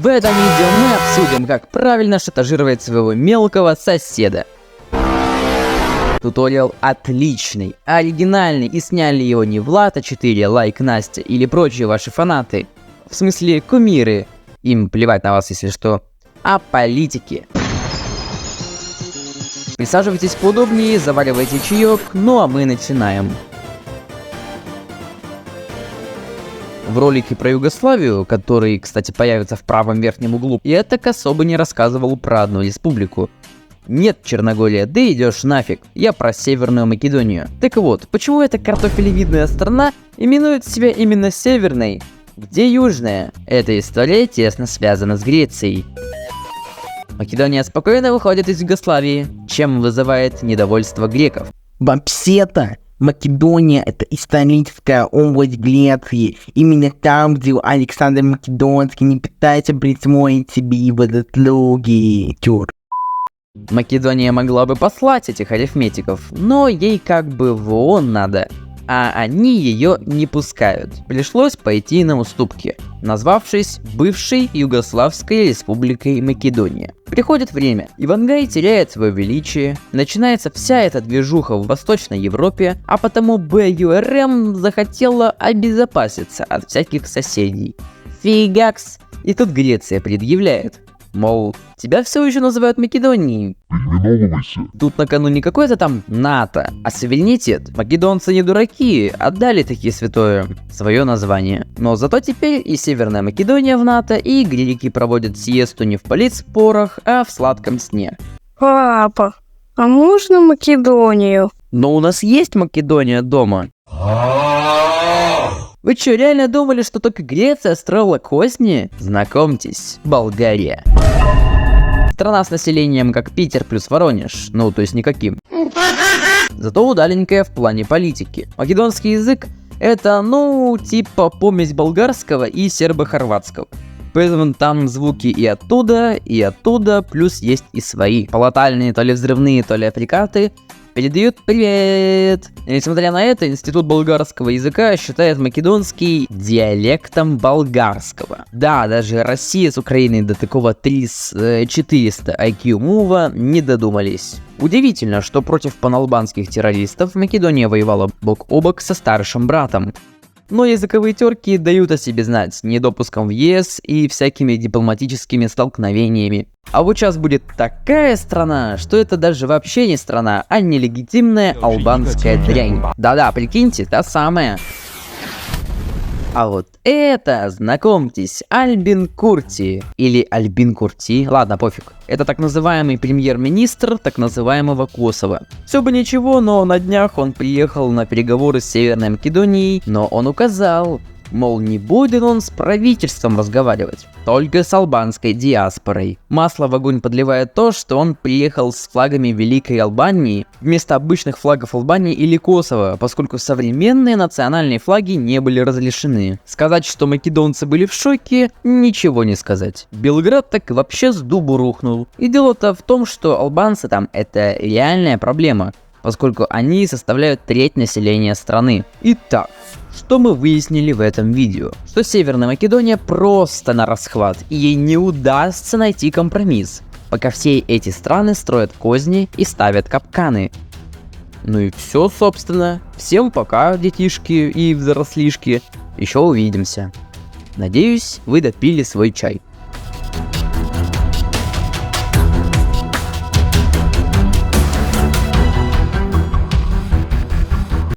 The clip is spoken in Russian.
В этом видео мы обсудим, как правильно шантажировать своего мелкого соседа. Туториал отличный, оригинальный, и сняли его не Влад А4, Лайк Настя или прочие ваши фанаты, в смысле кумиры, им плевать на вас, если что, а политики. Присаживайтесь поудобнее, заваривайте чаек, ну а мы начинаем. В ролике про Югославию, который, кстати, появится в правом верхнем углу, я так особо не рассказывал про одну республику. Нет, Черногория, да идешь нафиг, я про Северную Македонию. Так вот, почему эта картофелевидная страна именует себя именно Северной? Где Южная? Эта история тесно связана с Грецией. Македония спокойно выходит из Югославии, чем вызывает недовольство греков. Вообще-то, Македония — это историческая область Греции. Именно там, где Александр Македонский не пытается присвоить себе заслуги. Чур. Македония могла бы послать этих арифметиков, но ей как бы в ООН надо, а они ее не пускают. Пришлось пойти на уступки, назвавшись бывшей Югославской республикой Македония. Приходит время, Ивангай теряет свое величие, начинается вся эта движуха в Восточной Европе, а потому БЮРМ захотела обезопаситься от всяких соседей. Фигакс! И тут Греция предъявляет. Мол, тебя все еще называют Македонией. Переименовывайся. Тут на кону не какое-то там НАТО, а суверенитет. Македонцы не дураки, отдали такие святое свое название. Но зато теперь и Северная Македония в НАТО, и греки проводят сиесту не в политспорах, а в сладком сне. Папа, а можно Македонию? Но у нас есть Македония дома. Вы что, реально думали, что только Греция строила козни? Знакомьтесь, Болгария. Страна с населением как Питер плюс Воронеж, ну то есть никаким. Зато удаленькая в плане политики. Македонский язык это, ну, типа помесь болгарского и сербо-хорватского. Поэтому там звуки и оттуда, плюс есть и свои. Полотальные, то ли взрывные, то ли африкаты передают привет. И несмотря на это, Институт болгарского языка считает македонский диалектом болгарского. Да, даже Россия с Украиной до такого 300-400 IQ мува не додумались. Удивительно, что против паналбанских террористов Македония воевала бок о бок со старшим братом. Но языковые терки дают о себе знать недопуском в ЕС и всякими дипломатическими столкновениями. А вот сейчас будет такая страна, что это даже вообще не страна, а нелегитимная албанская дрянь. Да-да, прикиньте, та самая. А вот это, знакомьтесь, Альбин Курти, или Альбин Курти, ладно, пофиг. Это так называемый премьер-министр так называемого Косово. Все бы ничего, но на днях он приехал на переговоры с Северной Македонией, но он указал, мол, не будет он с правительством разговаривать, только с албанской диаспорой. Масло в огонь подливает то, что он приехал с флагами Великой Албании вместо обычных флагов Албании или Косово, поскольку современные национальные флаги не были разрешены. Сказать, что македонцы были в шоке, ничего не сказать. Белград так вообще с дубу рухнул. И дело-то в том, что албанцы там это реальная проблема, поскольку они составляют треть населения страны. Итак, что мы выяснили в этом видео? Что Северная Македония просто на расхват, и ей не удастся найти компромисс, пока все эти страны строят козни и ставят капканы. Ну и все, собственно. Всем пока, детишки и взрослишки. Еще увидимся. Надеюсь, вы допили свой чай.